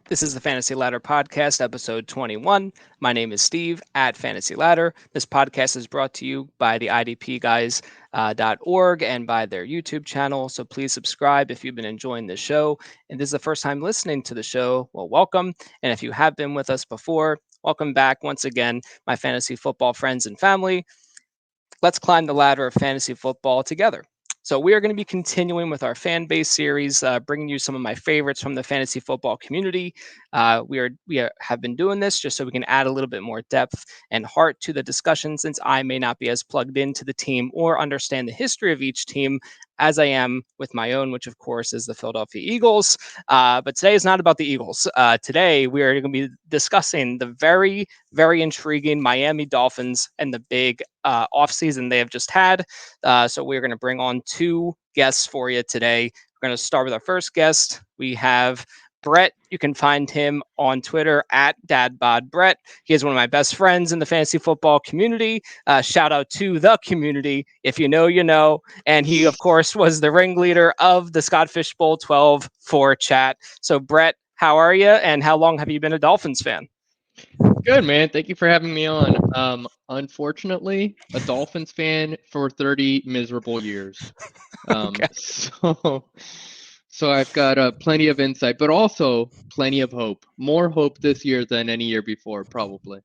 This is the Fantasy Ladder Podcast, episode 21. My name is Steve at Fantasy Ladder. This podcast is brought to you by the IDPguys.org and by their YouTube channel. So please subscribe if you've been enjoying the show. And this is the first time listening to the show, well, welcome. And if you have been with us before, welcome back once again, my fantasy football friends and family. Let's climb the ladder of fantasy football together. So we are going to be continuing with our fan base series, bringing you some of my favorites from the fantasy football community. Have been doing this just so we can add a little bit more depth and heart to the discussion, since I may not be as plugged into the team or understand the history of each team as I am with my own, which of course is the Philadelphia Eagles. But today is not about the Eagles. Today we are going to be discussing the very intriguing Miami Dolphins and the big offseason they have just had. So we're going to bring on two guests for you today. We're going to start with our first guest. We have Brett. You can find him on Twitter at DadBodBrett. He is one of my best friends in the fantasy football community. Shout out to the community. If you know, you know. And he, of course, was the ringleader of the Scott Fish Bowl 12 for chat. So, Brett, how are you? And how long have you been a Dolphins fan? Good, man. Thank you for having me on. Unfortunately, a Dolphins fan for 30 miserable years. Okay. So I've got plenty of insight, but also plenty of hope. More hope this year than any year before, probably.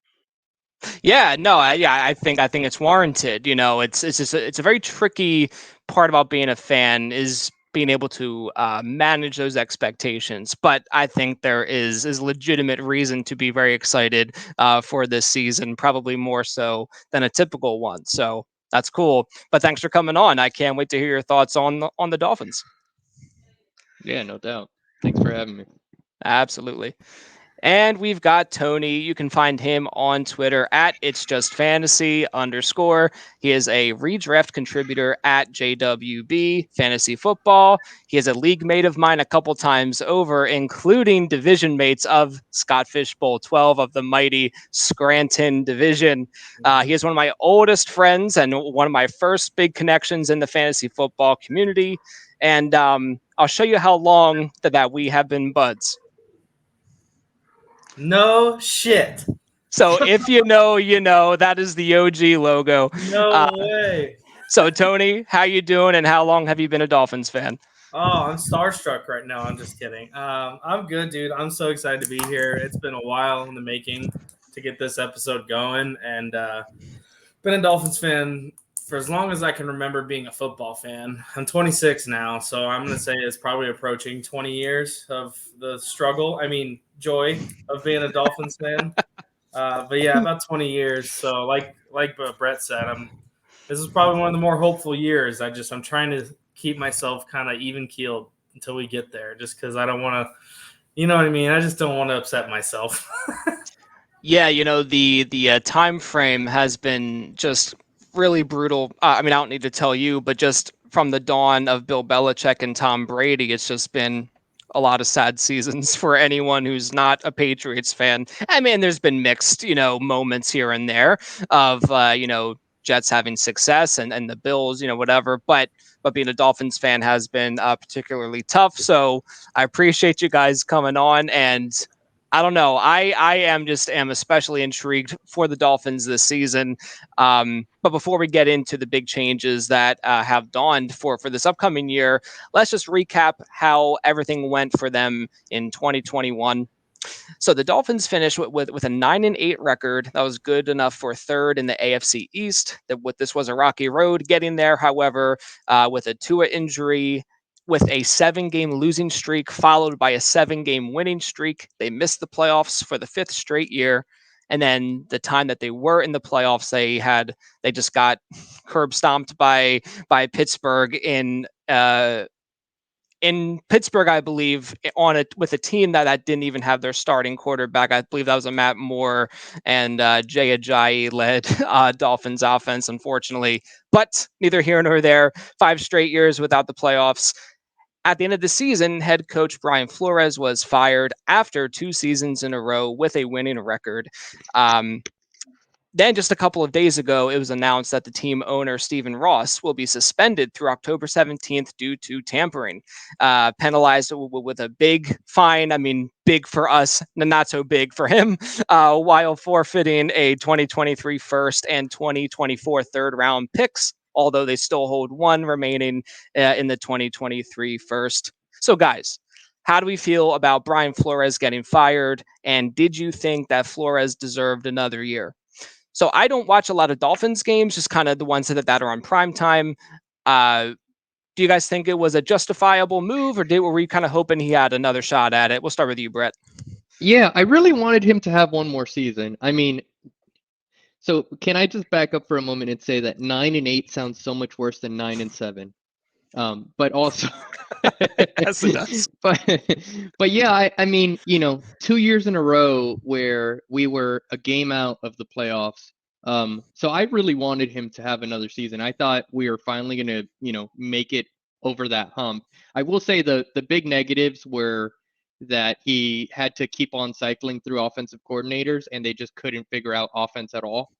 Yeah, no, I think it's warranted. You know, it's just it's a very tricky part about being a fan is being able to manage those expectations. But I think there is legitimate reason to be very excited for this season, probably more so than a typical one. So that's cool. But thanks for coming on. I can't wait to hear your thoughts on the Dolphins. Yeah, no doubt. Thanks for having me. Absolutely. And we've got Tony. You can find him on Twitter at It's Just Fantasy _. He is a redraft contributor at JWB Fantasy Football. He is a league mate of mine a couple times over, including division mates of Scott Fish Bowl 12 of the mighty Scranton division. He is one of my oldest friends and one of my first big connections in the fantasy football community. And I'll show you how long that we have been buds. No shit. So if you know, you know. That is the OG logo. Uh, No way. so Tony, how you doing, and how long have you been a Dolphins fan? Oh, I'm starstruck right now. I'm just kidding. I'm good, dude. I'm so excited to be here. It's been a while in the making to get this episode going, and been a Dolphins fan for as long as I can remember being a football fan. I'm 26 now, so I'm gonna say it's probably approaching 20 years of the struggle. I mean, joy of being a Dolphins fan. But yeah, about 20 years. So like Brett said, this is probably one of the more hopeful years. I'm trying to keep myself kind of even keeled until we get there, just because I don't want to, you know what I mean. I just don't want to upset myself. Yeah, you know the time frame has been just really brutal. I mean, I don't need to tell you, but just from the dawn of Bill Belichick and Tom Brady, it's just been a lot of sad seasons for anyone who's not a Patriots fan. I mean, there's been mixed, moments here and there of Jets having success and the Bills, whatever. But being a Dolphins fan has been particularly tough. So I appreciate you guys coming on. And I don't know. I am especially intrigued for the Dolphins this season. But before we get into the big changes that have dawned for this upcoming year, let's just recap how everything went for them in 2021. So the Dolphins finished with a 9-8 record. That was good enough for third in the AFC East. This was a rocky road getting there. However, with a Tua injury, with a 7-game losing streak followed by a 7-game winning streak, they missed the playoffs for the fifth straight year. And then the time that they were in the playoffs, they just got curb stomped by Pittsburgh in Pittsburgh, I believe, on it with a team that didn't even have their starting quarterback. I believe that was a Matt Moore and Jay Ajayi led Dolphins offense, unfortunately. But neither here nor there. 5 straight years without the playoffs. At the end of the season, head coach Brian Flores was fired after 2 seasons in a row with a winning record. Um, Then, just a couple of days ago, it was announced that the team owner, Stephen Ross, will be suspended through October 17th due to tampering, penalized with a big fine. I mean, big for us, not so big for him, while forfeiting a 2023 first and 2024 third round picks, although they still hold one remaining in the 2023 first. So, guys, how do we feel about Brian Flores getting fired? And did you think that Flores deserved another year? So I don't watch a lot of Dolphins games, just kind of the ones that are on prime time. Uh, do you guys think it was a justifiable move, or were we kind of hoping he had another shot at it? We'll start with you, Brett. Yeah, I really wanted him to have one more season. I mean, so can I just back up for a moment and say that 9-8 sounds so much worse than 9-7? But also, Yes, it does. but yeah, I mean, 2 years in a row where we were a game out of the playoffs. So I really wanted him to have another season. I thought we were finally gonna, make it over that hump. I will say the big negatives were that he had to keep on cycling through offensive coordinators and they just couldn't figure out offense at all.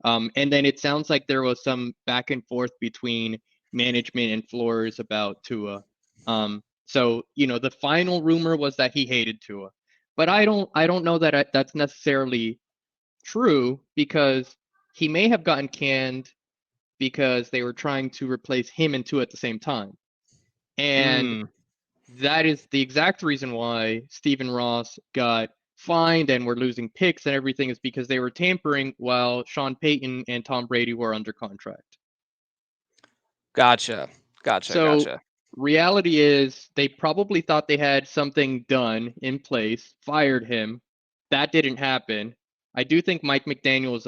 And then it sounds like there was some back and forth between management and Flores about Tua. So the final rumor was that he hated Tua, but I don't know that that's necessarily true because he may have gotten canned because they were trying to replace him and Tua at the same time, and that is the exact reason why Stephen Ross got fined and we're losing picks and everything is because they were tampering while Sean Payton and Tom Brady were under contract. Gotcha. So reality is they probably thought they had something done in place, fired him. That didn't happen. I do think Mike McDaniel is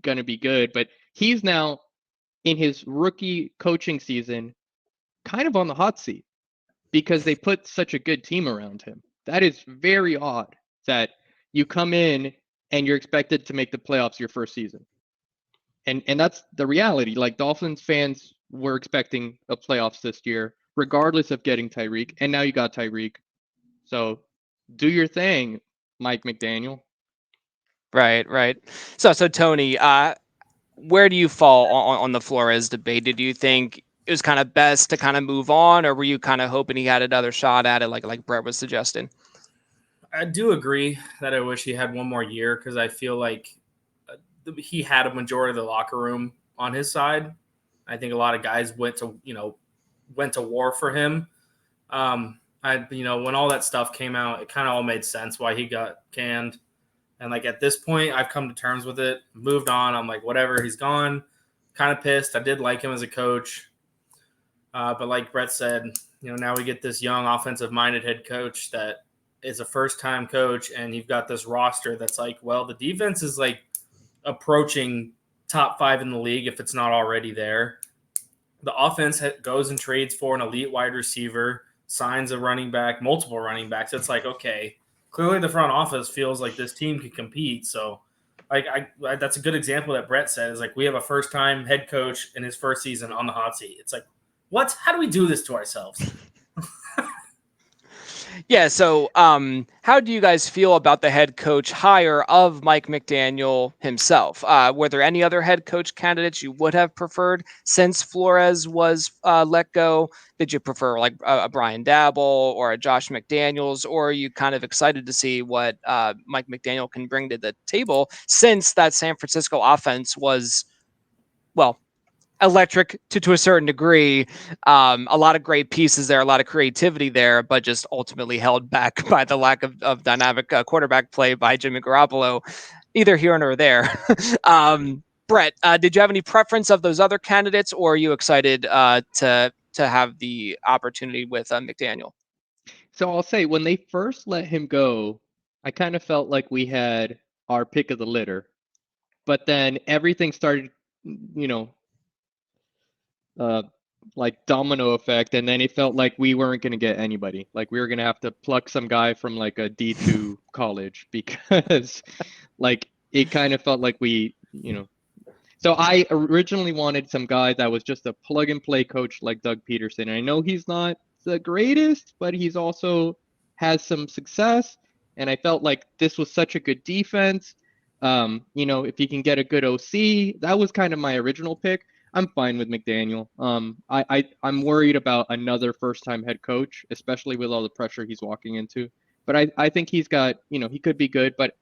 going to be good, but he's now in his rookie coaching season kind of on the hot seat because they put such a good team around him. That is very odd that you come in and you're expected to make the playoffs your first season. And that's the reality. Like Dolphins fans were expecting a playoffs this year, regardless of getting Tyreek. And now you got Tyreek. So do your thing, Mike McDaniel. Right. So Tony, where do you fall on the Flores debate? Did you think it was kind of best to kind of move on, or were you kind of hoping he had another shot at it, like Brett was suggesting? I do agree that I wish he had one more year because I feel like he had a majority of the locker room on his side. I think a lot of guys went to war for him. When all that stuff came out, it kind of all made sense why he got canned. And like at this point, I've come to terms with it, moved on. I'm like, whatever, he's gone. Kind of pissed. I did like him as a coach. But like Brett said, now we get this young offensive-minded head coach that is a first-time coach, and you've got this roster that's like, well, the defense is like approaching top 5 in the league if it's not already there. The offense goes and trades for an elite wide receiver, signs a running back, multiple running backs. It's like, okay, clearly the front office feels like this team can compete. So like that's a good example that Brett said is like we have a first-time head coach in his first season on the hot seat. It's like, what? How do we do this to ourselves? Yeah, so how do you guys feel about the head coach hire of Mike McDaniel himself? Were there any other head coach candidates you would have preferred since Flores was let go? Did you prefer like a Brian Dabble or a Josh McDaniels, or are you kind of excited to see what Mike McDaniel can bring to the table since that San Francisco offense was, well, electric to a certain degree. A lot of great pieces there, a lot of creativity there, but just ultimately held back by the lack of dynamic quarterback play by Jimmy Garoppolo. Neither here nor there. Brett, did you have any preference of those other candidates, or are you excited to have the opportunity with McDaniel? So I'll say when they first let him go, I kind of felt like we had our pick of the litter. But then everything started, you know, like domino effect, and then it felt like we weren't going to get anybody. Like we were going to have to pluck some guy from like a D2 college because like it kind of felt like so I originally wanted some guy that was just a plug and play coach like Doug Peterson. I know he's not the greatest, but he's also has some success. And I felt like this was such a good defense. If he can get a good OC, that was kind of my original pick. I'm fine with McDaniel. I'm worried about another first-time head coach, especially with all the pressure he's walking into. But I think he's got, he could be good, but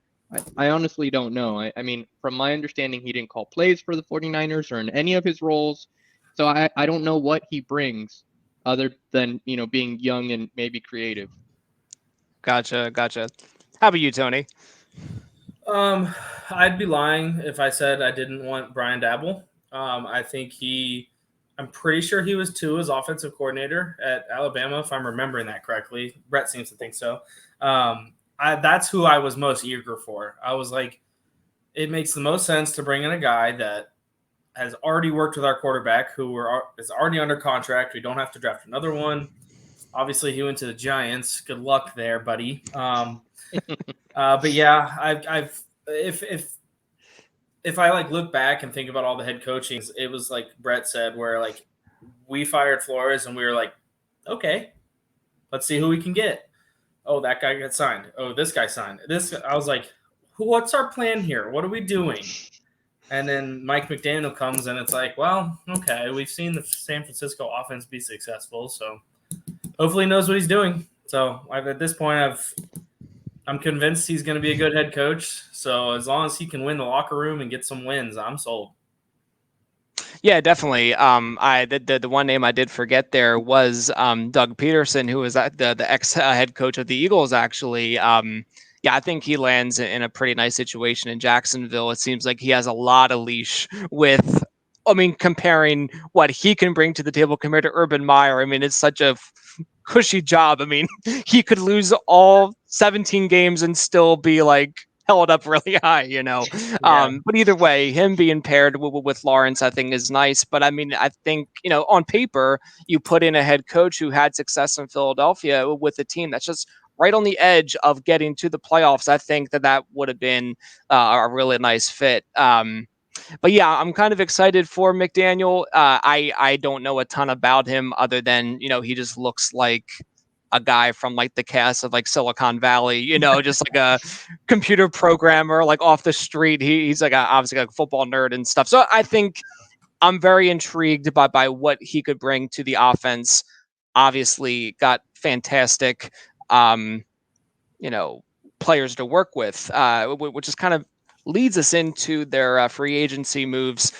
I honestly don't know. I mean, from my understanding, he didn't call plays for the 49ers or in any of his roles. So I don't know what he brings other than, being young and maybe creative. Gotcha. How about you, Tony? Um, I'd be lying if I said I didn't want Brian Dabble. I think I'm pretty sure he was Tua's offensive coordinator at Alabama, if I'm remembering that correctly. Brett seems to think so. That's who I was most eager for. I was like, it makes the most sense to bring in a guy that has already worked with our quarterback, is already under contract. We don't have to draft another one. Obviously, he went to the Giants. Good luck there, buddy. But yeah, I've if I like look back and think about all the head coaching, it was like Brett said, where like we fired Flores and we were like, okay, let's see who we can get. Oh, that guy got signed. Oh, this guy signed. I was like, what's our plan here? What are we doing? And then Mike McDaniel comes and it's like, well, okay, we've seen the San Francisco offense be successful, so hopefully he knows what he's doing. So at this point, I'm convinced he's going to be a good head coach. So as long as he can win the locker room and get some wins, I'm sold. Yeah, definitely. The one name I did forget there was Doug Peterson, who was the ex head coach of the Eagles. Actually, yeah, I think he lands in a pretty nice situation in Jacksonville. It seems like he has a lot of leash with. I mean, comparing what he can bring to the table compared to Urban Meyer, I mean, it's such a cushy job. I mean, he could lose all 17 games and still be like held up really high. Yeah. But either way, him being paired with Lawrence, I think, is nice. But I mean, I think, on paper, you put in a head coach who had success in Philadelphia with a team that's just right on the edge of getting to the playoffs. I think that would have been a really nice fit. But yeah, I'm kind of excited for McDaniel. I don't know a ton about him other than he just looks like a guy from like the cast of like Silicon Valley, just like a computer programmer, like off the street. He's like obviously like a football nerd and stuff. So I think I'm very intrigued by what he could bring to the offense. Obviously, got fantastic, um, you know, players to work with, which is kind of leads us into their free agency moves,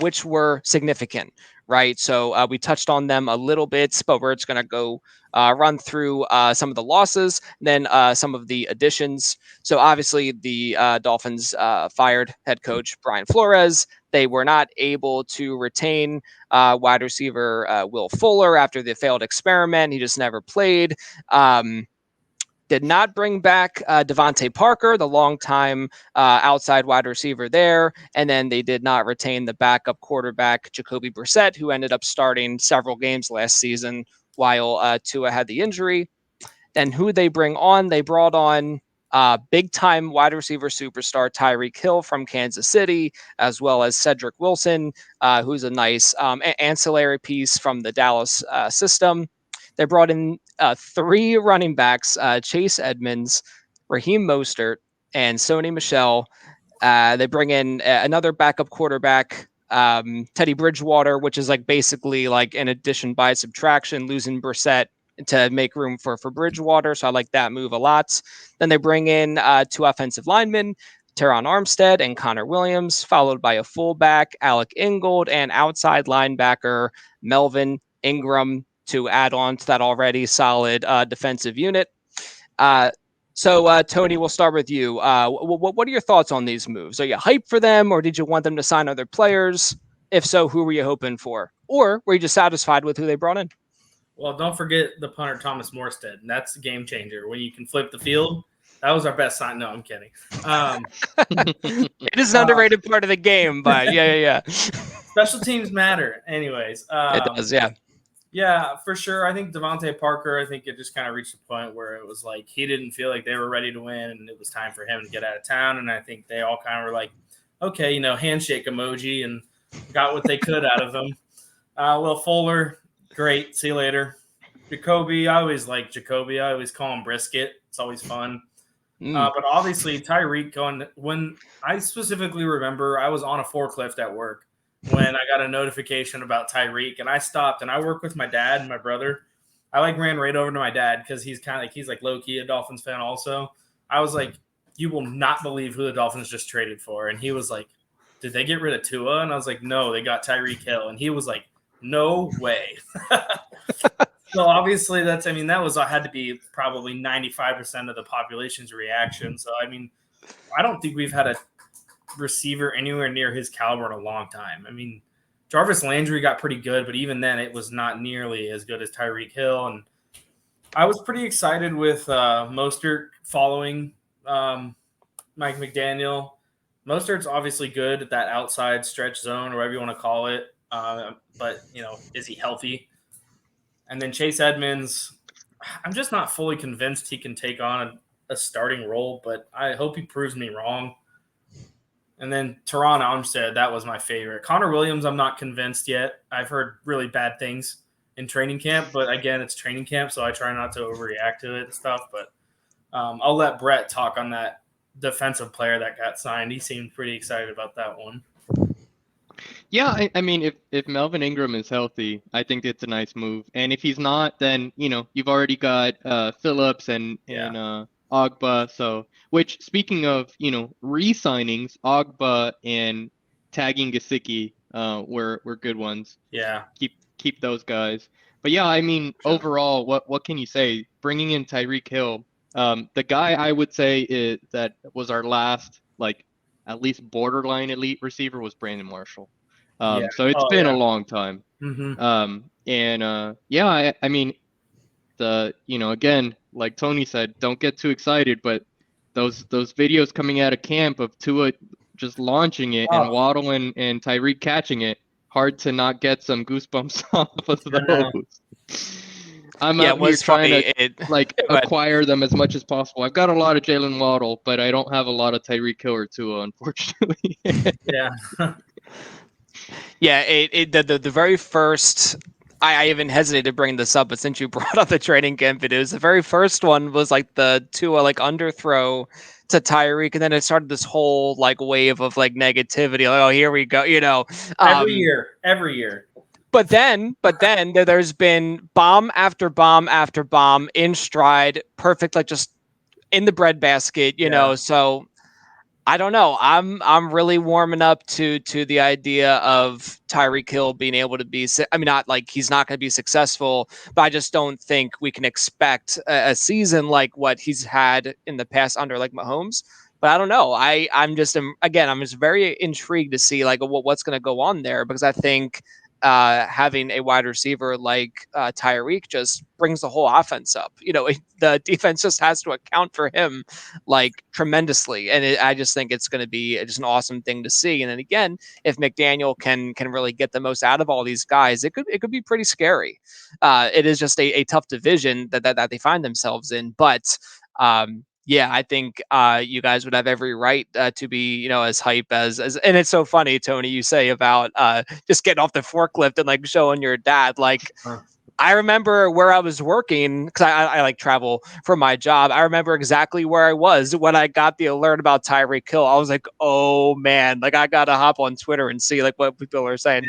which were significant, right? So we touched on them a little bit, but we're just going to go run through some of the losses, then some of the additions. So obviously, the Dolphins fired head coach Brian Flores. They were not able to retain wide receiver Will Fuller after the failed experiment. He just never played. Did not bring back Devontae Parker, the longtime outside wide receiver there. And then they did not retain the backup quarterback, Jacoby Brissett, who ended up starting several games last season while Tua had the injury. Then who they bring on? They brought on big time wide receiver superstar Tyreek Hill from Kansas City, as well as Cedric Wilson, who's a nice ancillary piece from the Dallas system. They brought in three running backs, Chase Edmonds, Raheem Mostert, and Sony Michel. They bring in another backup quarterback, Teddy Bridgewater, which is like basically like an addition by subtraction, losing Brissett to make room for Bridgewater. So I like that move a lot. Then they bring in two offensive linemen, Teron Armstead and Connor Williams, followed by a fullback, Alec Ingold, and outside linebacker, Melvin Ingram, to add on to that already solid defensive unit. So, Tony, we'll start with you. What are your thoughts on these moves? Are you hyped for them, or did you want them to sign other players? If so, who were you hoping for? Or were you just satisfied with who they brought in? Well, don't forget the punter Thomas Morstead. And that's a game changer when you can flip the field. That was our best sign. No, I'm kidding. It is an underrated part of the game, but yeah. Special teams matter. Anyways. It does, yeah. Yeah, for sure. I think Devontae Parker, I think it just kind of reached a point where it was like he didn't feel like they were ready to win and it was time for him to get out of town. And I think they all kind of were like, okay, handshake emoji and got what they could out of him. Will Fuller, great. See you later. Jacoby, I always like Jacoby. I always call him Brisket. It's always fun. Mm. But obviously, Tyreek going when I specifically remember I was on a forklift at work when I got a notification about Tyreek, and I stopped and I work with my dad and my brother. I like ran right over to my dad because he's like low key a Dolphins fan also. I was like, "You will not believe who the Dolphins just traded for," and he was like, "Did they get rid of Tua?" And I was like, "No, they got Tyreek Hill," and he was like, "No way." So obviously that was had to be probably 95% of the population's reaction. So I mean, I don't think we've had a receiver anywhere near his caliber in a long time. I mean, Jarvis Landry got pretty good, but even then it was not nearly as good as Tyreek Hill. And I was pretty excited with Mostert following Mike McDaniel. Mostert's obviously good at that outside stretch zone or whatever you want to call it. But, is he healthy? And then Chase Edmonds, I'm just not fully convinced he can take on a starting role, but I hope he proves me wrong. And then Teron Armstead, that was my favorite. Connor Williams, I'm not convinced yet. I've heard really bad things in training camp, but again, it's training camp, so I try not to overreact to it and stuff. But I'll let Brett talk on that defensive player that got signed. He seemed pretty excited about that one. Yeah, I mean, if Melvin Ingram is healthy, I think it's a nice move. And if he's not, then you've already got Phillips and Ogba. So, which speaking of re-signings, Ogba and tagging Gesicki were good ones. Yeah, keep those guys. But yeah, I mean, overall, what can you say? Bringing in Tyreek Hill, the guy I would say that was our last at least borderline elite receiver was Brandon Marshall. So it's been a long time. Mm-hmm. I mean, again, like Tony said, don't get too excited, but those videos coming out of camp of Tua just launching it and Waddle and Tyreek catching it, hard to not get some goosebumps off of those. I'm out here trying to acquire them as much as possible. I've got a lot of Jalen Waddle, but I don't have a lot of Tyreek Hill or Tua, unfortunately. Yeah. Yeah, the very first. I even hesitated to bring this up, but since you brought up the training camp videos, the very first one was like the Tua underthrow to Tyreek, and then it started this whole wave of negativity. Like, oh, here we go, every year. But then there's been bomb after bomb after bomb in stride, perfect, just in the breadbasket, So I don't know. I'm really warming up to the idea of Tyreek Hill being able to be. I mean, not he's not going to be successful, but I just don't think we can expect a season like what he's had in the past under Mahomes. But I don't know. I'm just very intrigued to see what's going to go on there, because I think having a wide receiver like Tyreek just brings the whole offense up. The defense just has to account for him tremendously, and I just think it's going to be just an awesome thing to see. And then again, if McDaniel can really get the most out of all these guys, it could be pretty scary. It is just a tough division that they find themselves in, but. Yeah, I think you guys would have every right to be, as hype as, and it's so funny, Tony, you say about just getting off the forklift and showing your dad, I remember where I was working because I travel for my job. I remember exactly where I was when I got the alert about Tyreek Hill. I was like, oh man, I gotta hop on Twitter and see what people are saying,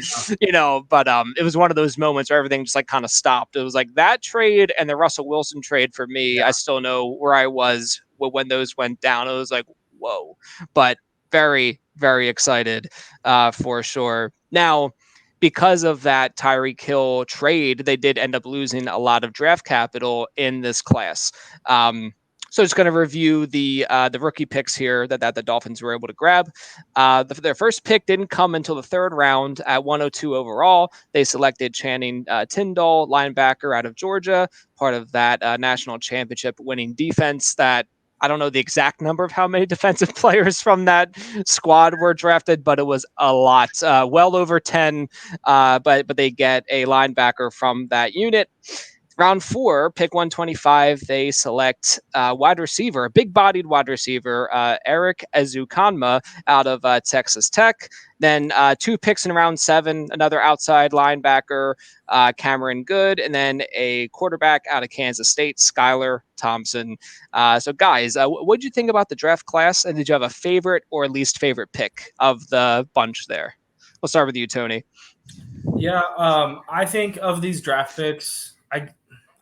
But it was one of those moments where everything just kind of stopped. It was that trade and the Russell Wilson trade for me. Yeah. I still know where I was when those went down. It was like, whoa, but very, very excited for sure. Now, because of that Tyreek Hill trade, they did end up losing a lot of draft capital in this class. So just going to review the rookie picks here that the Dolphins were able to grab. Their first pick didn't come until the third round at 102 overall. They selected Channing Tindall, linebacker out of Georgia, part of that national championship winning defense that I don't know the exact number of how many defensive players from that squad were drafted, but it was a lot, well over 10. But they get a linebacker from that unit. Round 4, pick 125, they select wide receiver, a big-bodied wide receiver, Eric Ezukanma out of Texas Tech. Then 2 picks in round 7, another outside linebacker, Cameron Good, and then a quarterback out of Kansas State, Skylar Thompson. So, guys, what did you think about the draft class, and did you have a favorite or least favorite pick of the bunch there? We'll start with you, Tony. Yeah, I think of these draft picks,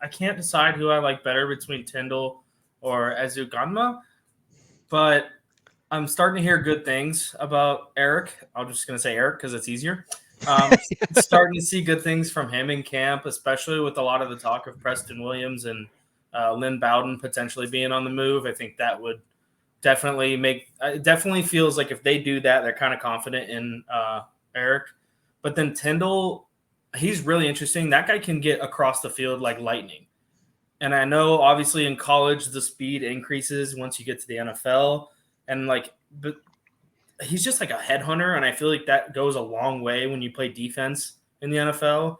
I can't decide who I like better between Tyndall or Ezuganma, but I'm starting to hear good things about Eric. I'm just going to say Eric because it's easier. Starting to see good things from him in camp, especially with a lot of the talk of Preston Williams and Lynn Bowden potentially being on the move. I think that would definitely it definitely feels like if they do that, they're kind of confident in Eric. But then Tyndall, he's really interesting. That guy can get across the field like lightning. And I know obviously in college the speed increases once you get to the NFL. And but he's just like a headhunter, and I feel like that goes a long way when you play defense in the NFL.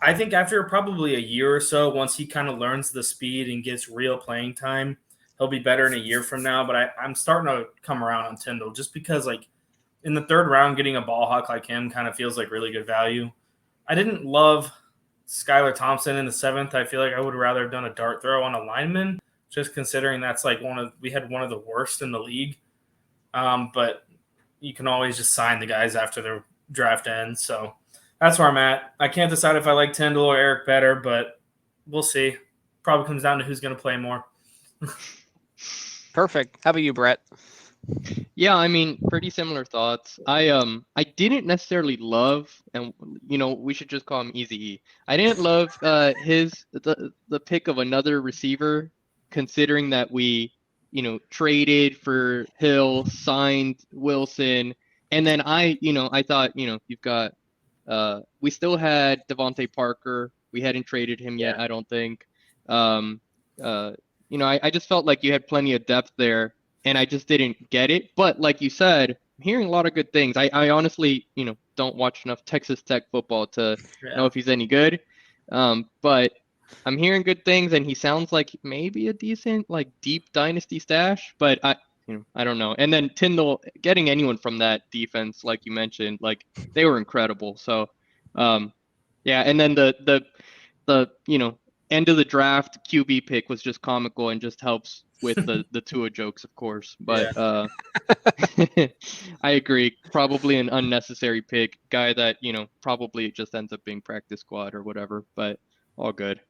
I think after probably a year or so, once he kind of learns the speed and gets real playing time, he'll be better in a year from now. But I'm starting to come around on Tyndall just because like in the 3rd round, getting a ball hawk like him kind of feels like really good value. I didn't love Skylar Thompson in the 7th. I feel like I would rather have done a dart throw on a lineman, just considering that's like we had one of the worst in the league. But you can always just sign the guys after the draft ends. So that's where I'm at. I can't decide if I like Tyndall or Eric better, but we'll see. Probably comes down to who's going to play more. Perfect. How about you, Brett? Yeah, I mean, pretty similar thoughts. I didn't necessarily love, and we should just call him Easy E. I didn't love the pick of another receiver, considering that we traded for Hill, signed Wilson, and then I thought you've got we still had Devontae Parker. We hadn't traded him yet, I don't think. I just felt like you had plenty of depth there. And I just didn't get it. But like you said, I'm hearing a lot of good things. I honestly, don't watch enough Texas Tech football to know if he's any good. But I'm hearing good things, and he sounds like maybe a decent, like, deep dynasty stash. But I don't know. And then Tyndall, getting anyone from that defense, like you mentioned, like they were incredible. So, yeah. And then the end of the draft QB pick was just comical and just helps with the Tua jokes, of course. But I agree. Probably an unnecessary pick. Guy that, probably just ends up being practice squad or whatever. But all good.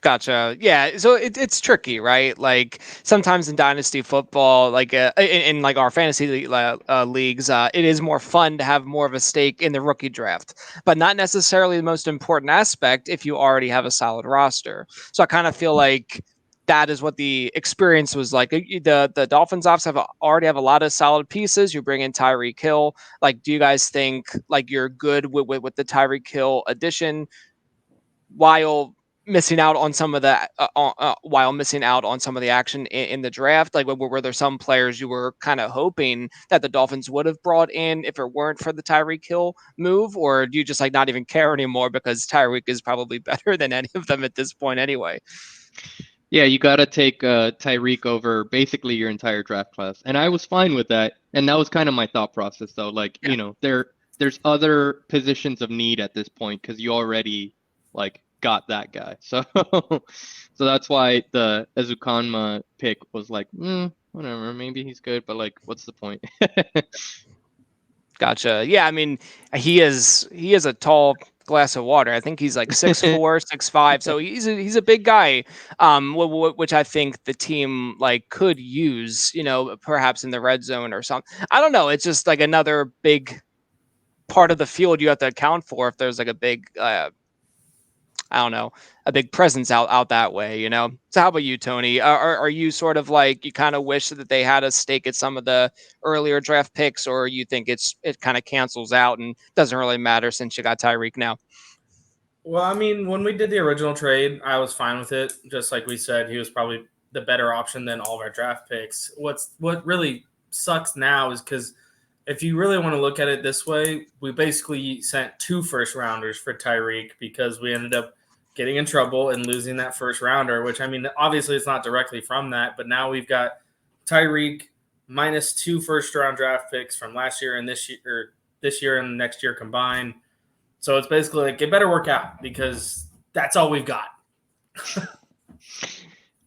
Gotcha. Yeah. So it's tricky, right? Like sometimes in dynasty football, like in like our fantasy leagues, it is more fun to have more of a stake in the rookie draft, but not necessarily the most important aspect if you already have a solid roster. So I kind of feel like that is what the experience was like. The Dolphins already have a lot of solid pieces. You bring in Tyreek Hill. Like, do you guys think like you're good with the Tyreek Hill addition while missing out on some of the action in the draft? Like, were there some players you were kind of hoping that the Dolphins would have brought in if it weren't for the Tyreek Hill move, or do you just like not even care anymore because Tyreek is probably better than any of them at this point anyway? Yeah, you got to take Tyreek over basically your entire draft class, and I was fine with that. And that was kind of my thought process, though. Like, there's other positions of need at this point because you already like got that guy. So that's why the Ezukanma pick was like, whatever, maybe he's good, but like, what's the point? Gotcha. Yeah, I mean, he is a tall glass of water. I think he's like 6'4", 6'5", so he's a big guy, which I think the team like could use, perhaps in the red zone or something. I don't know. It's just like another big part of the field you have to account for if there's like a big I don't know, a big presence out that way, So how about you, Tony? Are you sort of like you kind of wish that they had a stake at some of the earlier draft picks, or you think it kind of cancels out and doesn't really matter since you got Tyreek now? Well, I mean, when we did the original trade, I was fine with it. Just like we said, he was probably the better option than all of our draft picks. What really sucks now is because if you really want to look at it this way, we basically sent 2 first rounders for Tyreek because we ended up getting in trouble and losing that first rounder, which, I mean, obviously it's not directly from that, but now we've got Tyreek minus 2 first-round draft picks from last year and this year and next year combined. So it's basically like, it better work out because that's all we've got.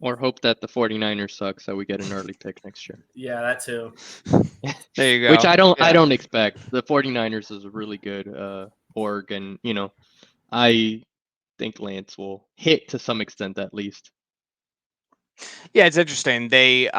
Or hope that the 49ers suck so we get an early pick next year. Yeah, that too. There you go. Which I Yeah. don't expect. The 49ers is a really good org, and I think Lance will hit to some extent at least. Yeah, it's interesting. They're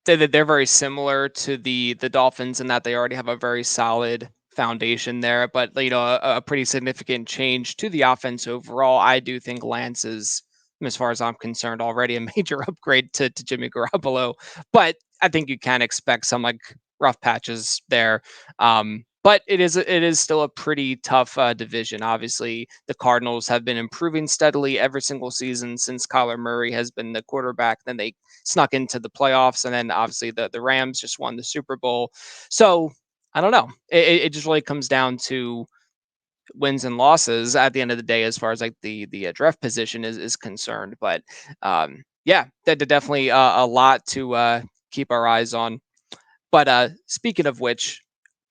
very similar to the Dolphins in that they already have a very solid foundation there, but a pretty significant change to the offense overall. I do think Lance is, as far as I'm concerned, already a major upgrade to Jimmy Garoppolo, but I think you can expect some like rough patches there. But it is still a pretty tough division. Obviously, the Cardinals have been improving steadily every single season since Kyler Murray has been the quarterback. Then they snuck into the playoffs, and then obviously the Rams just won the Super Bowl. So I don't know. It just really comes down to wins and losses at the end of the day, as far as like the draft position is concerned. But yeah, that definitely a lot to keep our eyes on. But speaking of which,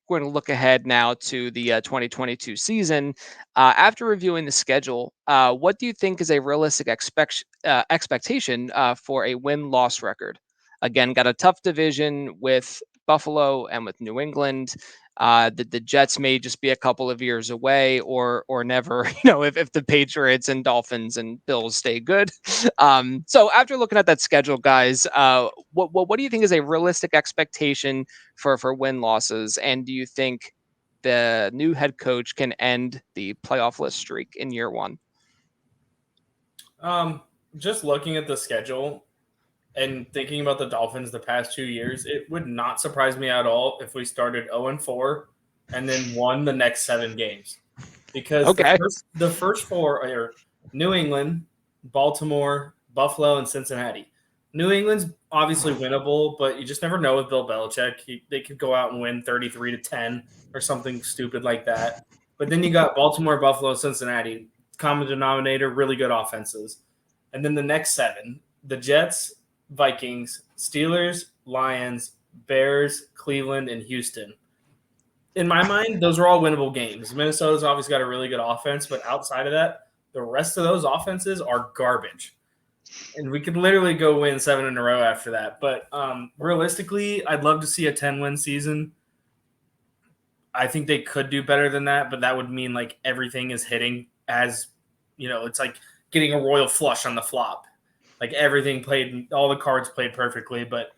we're going to look ahead now to the 2022 season. After reviewing the schedule, what do you think is a realistic expectation for a win-loss record? Again, got a tough division with Buffalo and with New England. The Jets may just be a couple of years away, or never. If the Patriots and Dolphins and Bills stay good. So after looking at that schedule, guys, what do you think is a realistic expectation for win losses, and do you think the new head coach can end the playoff list streak in year one? Just looking at the schedule and thinking about the Dolphins the past 2 years, it would not surprise me at all if we started 0-4 and then won the next 7 games. Because Okay. the first 4 are New England, Baltimore, Buffalo, and Cincinnati. New England's obviously winnable, but you just never know with Bill Belichick. They could go out and win 33-10 or something stupid like that. But then you got Baltimore, Buffalo, Cincinnati. Common denominator, really good offenses. And then the next 7, the Jets, Vikings, Steelers, Lions, Bears, Cleveland, and Houston. In my mind, those are all winnable games. Minnesota's obviously got a really good offense, but outside of that, the rest of those offenses are garbage. And we could literally go win 7 in a row after that. But realistically, I'd love to see a 10-win season. I think they could do better than that, but that would mean like everything is hitting as, it's like getting a royal flush on the flop. Like everything played, all the cards played perfectly, but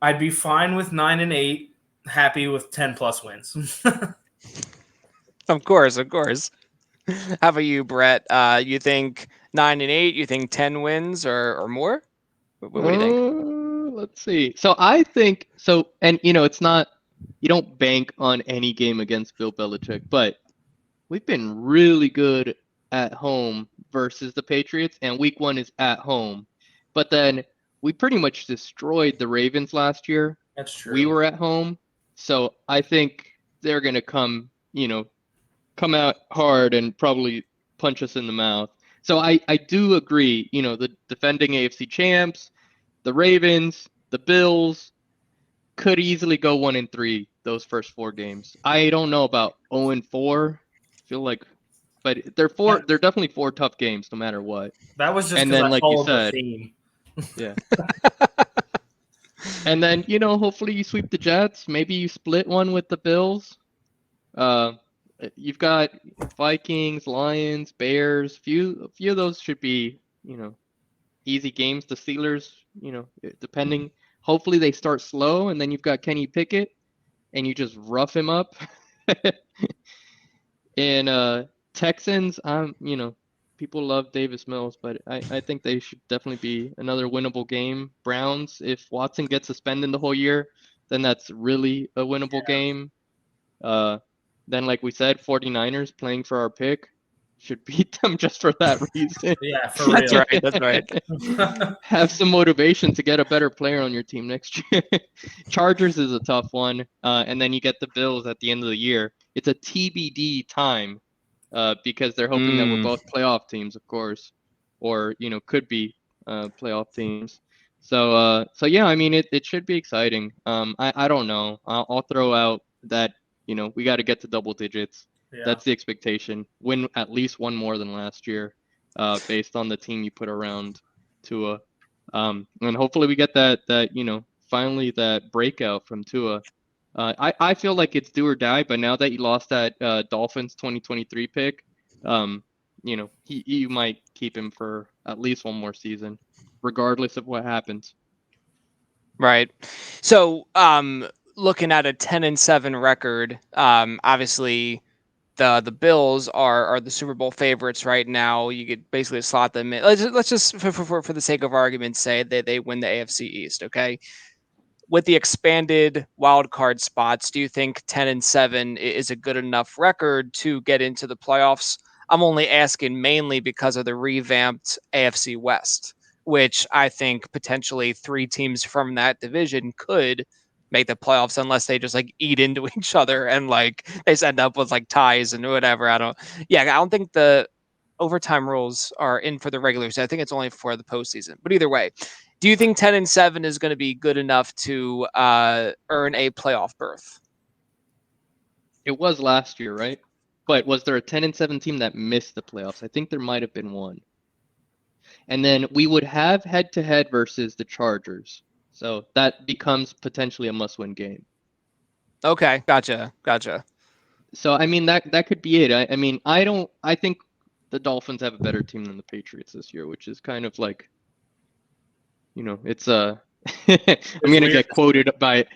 I'd be fine with 9-8, happy with 10+ wins. Of course. How about you, Brett? You think 9-8? You think 10 wins or more? What do you think? Let's see. So I think so, and it's not, you don't bank on any game against Bill Belichick, but we've been really good at home versus the Patriots, and week 1 is at home. But then we pretty much destroyed the Ravens last year. That's true. We were at home. So I think they're going to come out hard and probably punch us in the mouth. So I do agree, the defending AFC champs, the Ravens, the Bills could easily go 1-3 those first 4 games. I don't know about 0-4. I feel like, but they're definitely 4 tough games no matter what. That was just and then, like you said, the theme. Yeah. And then, hopefully you sweep the Jets. Maybe you split one with the Bills. You've got Vikings, Lions, Bears. A few of those should be, easy games. The Steelers, depending. Hopefully they start slow, and then you've got Kenny Pickett, and you just rough him up. And Texans, people love Davis Mills, but I think they should definitely be another winnable game. Browns, if Watson gets suspended the whole year, then that's really a winnable game. Then, like we said, 49ers playing for our pick should beat them just for that reason. Yeah, for real. That's right. Have some motivation to get a better player on your team next year. Chargers is a tough one. And then you get the Bills at the end of the year. It's a TBD time because they're hoping that we're both playoff teams, of course, or could be playoff teams. So yeah, I mean it should be exciting. I don't know. I'll throw out that we got to get to double digits. Yeah. That's the expectation. Win at least one more than last year, based on the team you put around Tua. And hopefully we get that finally that breakout from Tua. I feel like it's do or die, but now that you lost that Dolphins 2023 pick, you might keep him for at least one more season, regardless of what happens. Right. So, looking at a 10-7 record, obviously the Bills are the Super Bowl favorites right now. You could basically slot them in. Let's just for the sake of argument say that they win the AFC East. Okay. With the expanded wild card spots, do you think 10-7 is a good enough record to get into the playoffs? I'm only asking mainly because of the revamped AFC West, which I think potentially three teams from that division could make the playoffs unless they just like eat into each other and like they just end up with like ties and whatever. I don't think the overtime rules are in for the regular season. I think it's only for the postseason. But either way, do you think 10-7 is going to be good enough to earn a playoff berth? It was last year, right? But was there a 10-7 team that missed the playoffs? I think there might have been one. And then we would have head-to-head versus the Chargers. So that becomes potentially a must-win game. Okay, gotcha. So I mean that could be it. I think the Dolphins have a better team than the Patriots this year, which is kind of like, it's I'm gonna get quoted by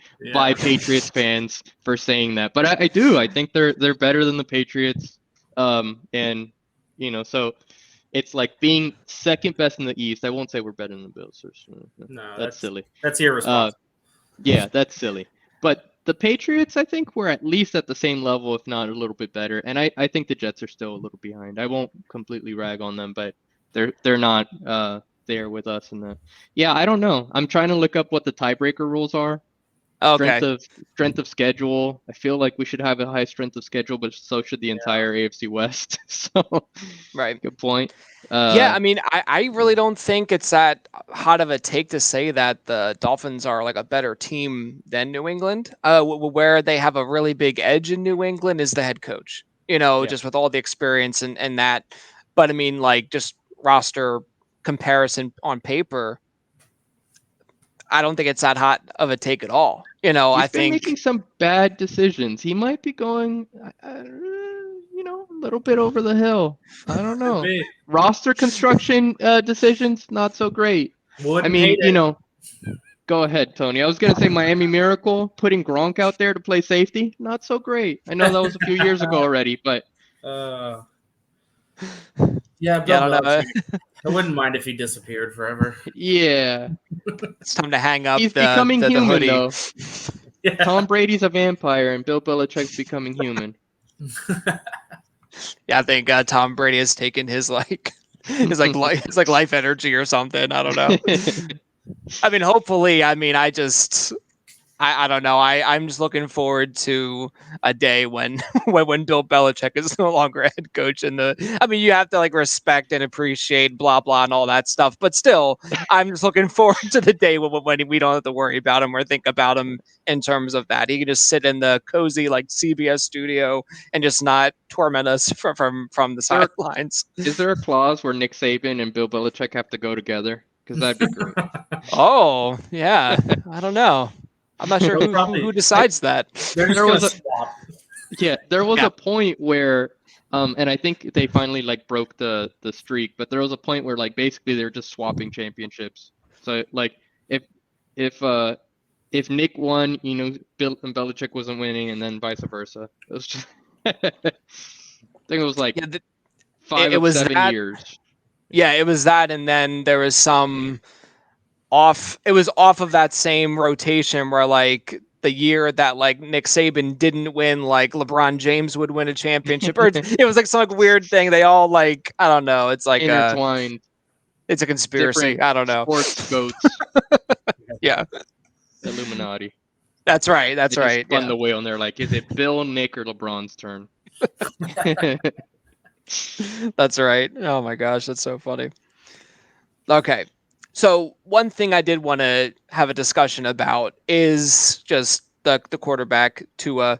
Patriots fans for saying that, but I do. I think they're better than the Patriots. And so it's like being second best in the East. I won't say we're better than the Bills. No, that's silly. That's irresponsible. Yeah, that's silly. But the Patriots, I think, were at least at the same level, if not a little bit better. And I think the Jets are still a little behind. I won't completely rag on them, but they're not there with us in the. Yeah, I don't know. I'm trying to look up what the tiebreaker rules are. Okay. Strength of schedule. I feel like we should have a high strength of schedule, but so should the entire AFC West. So, right. Good point. I mean, I really don't think it's that hot of a take to say that the Dolphins are like a better team than New England. Where they have a really big edge in New England is the head coach. Just with all the experience and that. But I mean, like just roster comparison on paper, I don't think it's that hot of a take at all. I think making some bad decisions. He might be going, a little bit over the hill. I don't know. Roster construction decisions, not so great. Go ahead, Tony. I was going to say Miami Miracle, putting Gronk out there to play safety, not so great. I know that was a few years ago already, but. Bill Belichick. I wouldn't mind if he disappeared forever. Yeah. It's time to hang up He's becoming human, hoodie. though. Yeah. Tom Brady's a vampire, and Bill Belichick's becoming human. I think Tom Brady has taken his life energy or something. I don't know. I mean, hopefully. I mean, I don't know. I'm just looking forward to a day when when Bill Belichick is no longer a head coach. I mean, you have to like respect and appreciate blah blah and all that stuff. But still, I'm just looking forward to the day when we don't have to worry about him or think about him in terms of that. He can just sit in the cozy like CBS studio and just not torment us from the sidelines. Is there a clause where Nick Saban and Bill Belichick have to go together? Because that'd be great. Oh yeah, I don't know. I'm not sure who decides that. There was a point where, and I think they finally like broke the streak, but there was a point where like basically they were just swapping championships. So like if Nick won, Bill and Belichick wasn't winning, and then vice versa. It was just, I think it was like 5 of 7 years. Yeah, it was that, and then there was some. It was off of that same rotation where like the year that like Nick Saban didn't win, like LeBron James would win a championship, or it was like some like, weird thing. They all like, I don't know. It's like intertwined. It's a conspiracy. I don't know. Sports goats. Yeah. Illuminati. That's right. That's they right. Spun the wheel, and they're like, is it Bill, Nick, or LeBron's turn? That's right. Oh my gosh, that's so funny. Okay. So one thing I did want to have a discussion about is just the quarterback Tua.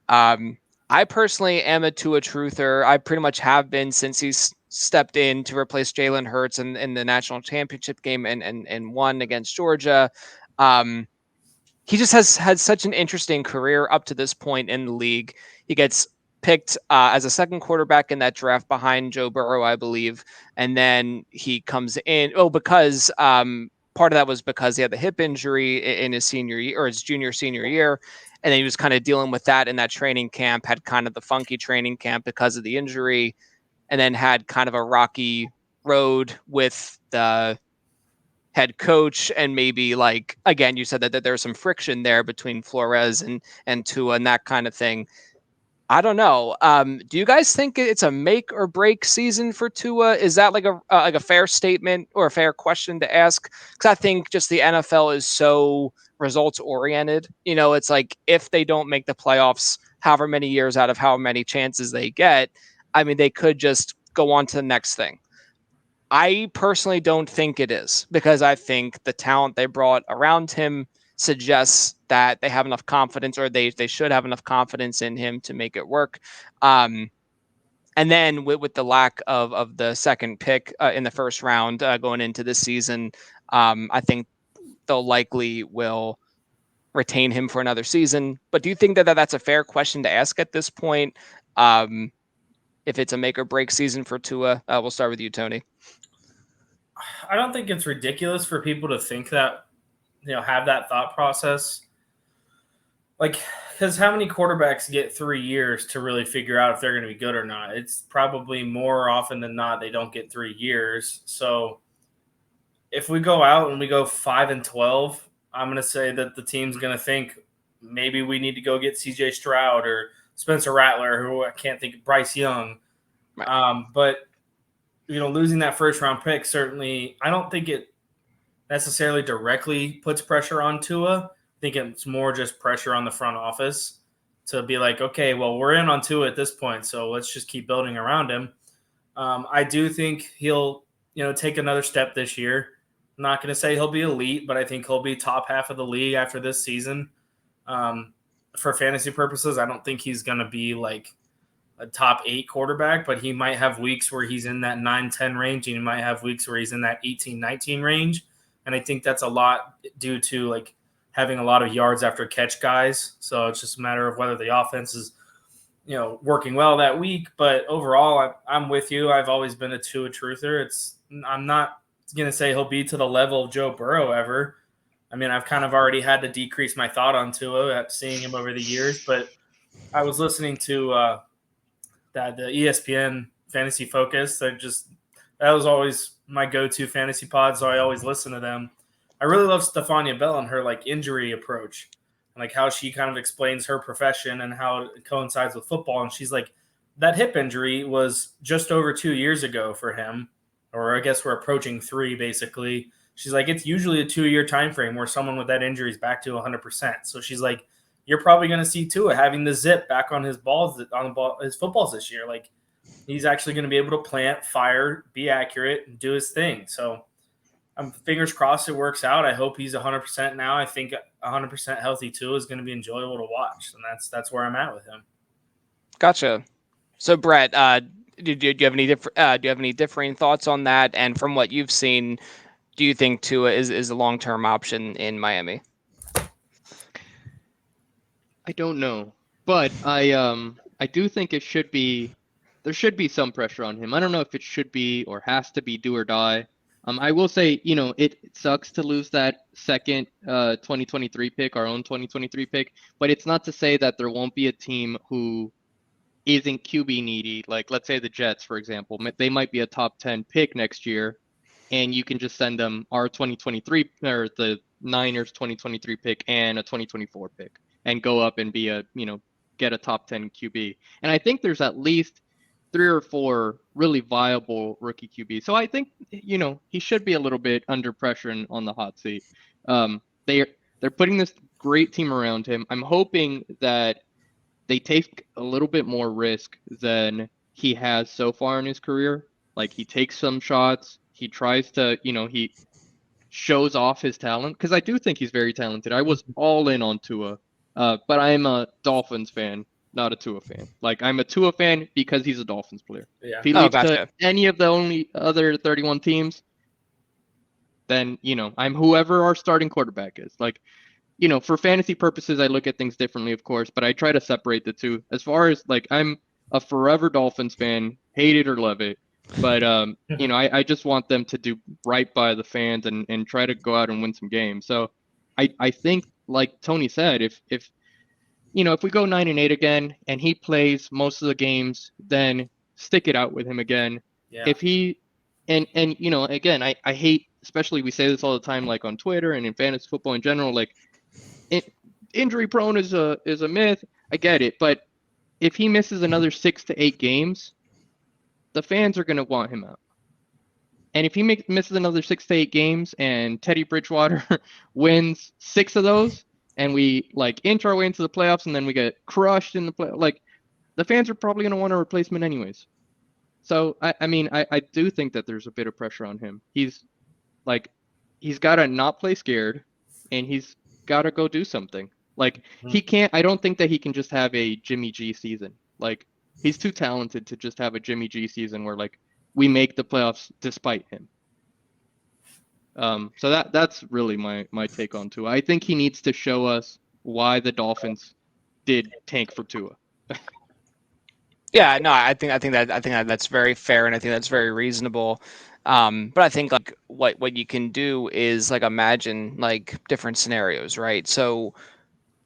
Um, I personally am a Tua truther. I pretty much have been since he's stepped in to replace Jalen Hurts in the national championship game and won against Georgia. Um, he just has had such an interesting career up to this point in the league. He gets picked as a second quarterback in that draft behind Joe Burrow, I believe, and then he comes in. Oh, because part of that was because he had the hip injury in his senior year or his junior senior year, and then he was kind of dealing with that in that training camp. Had kind of the funky training camp because of the injury, and then had kind of a rocky road with the head coach and maybe like again you said that there's some friction there between Flores and Tua and that kind of thing. I don't know. Do you guys think it's a make or break season for Tua? Is that like a fair statement or a fair question to ask? Because I think just the NFL is so results oriented. You know, it's like if they don't make the playoffs, however many years out of how many chances they get, I mean, they could just go on to the next thing. I personally don't think it is because I think the talent they brought around him suggests that they have enough confidence or they should have enough confidence in him to make it work. Um, and then with the lack of the second pick in the first round going into this season, I think they'll likely will retain him for another season. But do you think that that's a fair question to ask at this point? Um, if it's a make or break season for Tua, we'll start with you, Tony. I don't think it's ridiculous for people to think that, have that thought process. Like, because how many quarterbacks get 3 years to really figure out if they're going to be good or not? It's probably more often than not they don't get 3 years. So if we go out and we go 5-12, I'm going to say that the team's going to think maybe we need to go get C.J. Stroud or Spencer Rattler, who I can't think of, Bryce Young. Right. But losing that first round pick certainly, I don't think it necessarily directly puts pressure on Tua. I think it's more just pressure on the front office to be like, okay, well, we're in on Tua at this point, so let's just keep building around him. I do think he'll, take another step this year. I'm not going to say he'll be elite, but I think he'll be top half of the league after this season. For fantasy purposes, I don't think he's going to be like a top 8 quarterback, but he might have weeks where he's in that 9-10 range, and he might have weeks where he's in that 18-19 range. And I think that's a lot due to like having a lot of yards after catch guys. So it's just a matter of whether the offense is, working well that week. But overall, I'm with you. I've always been a truther. I'm not going to say he'll be to the level of Joe Burrow ever. I mean, I've kind of already had to decrease my thought on Tua at seeing him over the years, but I was listening to the ESPN Fantasy Focus. That was always my go-to fantasy pod, so I always listen to them. I really love Stephania Bell and her like injury approach, and like how she kind of explains her profession and how it coincides with football. And she's like, that hip injury was just over 2 years ago for him, or I guess we're approaching 3 basically. She's like, it's usually a 2-year time frame where someone with that injury is back to 100%. So she's like, you're probably going to see Tua having the zip back on his balls, his footballs this year. Like, he's actually going to be able to plant, fire, be accurate, and do his thing. So I'm fingers crossed it works out. I hope he's 100% now. I think 100% healthy Tua is going to be enjoyable to watch, and that's where I'm at with him. Gotcha. So Brett, do you have any differing thoughts on that? And from what you've seen, do you think Tua is a long term option in Miami? I don't know, but I do think there should be some pressure on him. I don't know if it should be or has to be do or die. I will say, it sucks to lose that second 2023 pick, our own 2023 pick, but it's not to say that there won't be a team who isn't QB needy. Like, let's say the Jets, for example, they might be a top 10 pick next year, and you can just send them our 2023 or the Niners 2023 pick and a 2024 pick and go up and be get a top 10 QB. And I think there's at least 3 or 4 really viable rookie QB. So I think, he should be a little bit under pressure and on the hot seat. They're putting this great team around him. I'm hoping that they take a little bit more risk than he has so far in his career. Like, he takes some shots, he tries to, he shows off his talent, because I do think he's very talented. I was all in on Tua, but I'm a Dolphins fan, not a Tua fan. Like, I'm a Tua fan because he's a Dolphins player. Yeah. If he Oh, leaves to gotcha. any of the only other 31 teams, then, I'm whoever our starting quarterback is. Like, for fantasy purposes, I look at things differently, of course, but I try to separate the two. As far as, like, I'm a forever Dolphins fan, hate it or love it. But, I just want them to do right by the fans and try to go out and win some games. So I think, like Tony said, if we go 9-8 again and he plays most of the games, then stick it out with him again. Yeah. If he and again, I hate, especially we say this all the time, like on Twitter and in fantasy football in general, like injury prone is a myth. I get it, but if he misses another 6 to 8 games, the fans are going to want him out. And if he misses another 6 to 8 games and Teddy Bridgewater wins 6 of those, and we like inch our way into the playoffs, and then we get crushed in the play, like, the fans are probably going to want a replacement anyways. So I do think that there's a bit of pressure on him. He's got to not play scared, and he's got to go do something. Like, he can't. I don't think that he can just have a Jimmy G season. Like, he's too talented to just have a Jimmy G season where, like, we make the playoffs despite him. So that's really my take on Tua. I think he needs to show us why the Dolphins did tank for Tua. Yeah, no, I think that's very fair, and I think that's very reasonable. But I think like what you can do is like imagine like different scenarios, right? So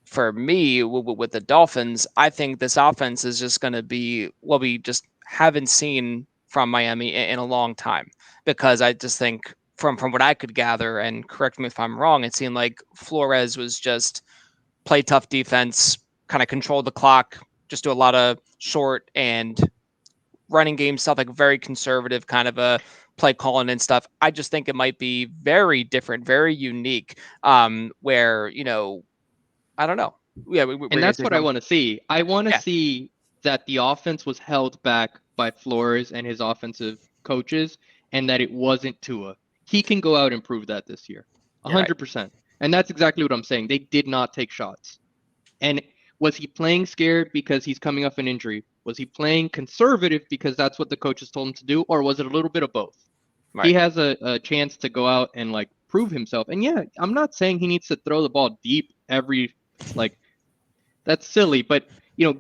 for me, with the Dolphins, I think this offense is just going to be what we just haven't seen from Miami in a long time. Because I just think from what I could gather, and correct me if I'm wrong, it seemed like Flores was just play tough defense, kind of control the clock, just do a lot of short and running game stuff, like very conservative kind of a play calling and stuff. I just think it might be very different, very unique. Where I don't know. Yeah, we're And gonna that's say what I something. want to see. I want to Yeah, see that the offense was held back by Flores and his offensive coaches, and that it wasn't Tua. He can go out and prove that this year, yeah, right. 100%. And that's exactly what I'm saying. They did not take shots. And was he playing scared because he's coming off an injury? Was he playing conservative because that's what the coaches told him to do? Or was it a little bit of both? He Right. has a chance to go out and, like, prove himself. And yeah, I'm not saying he needs to throw the ball deep every, like, that's silly, but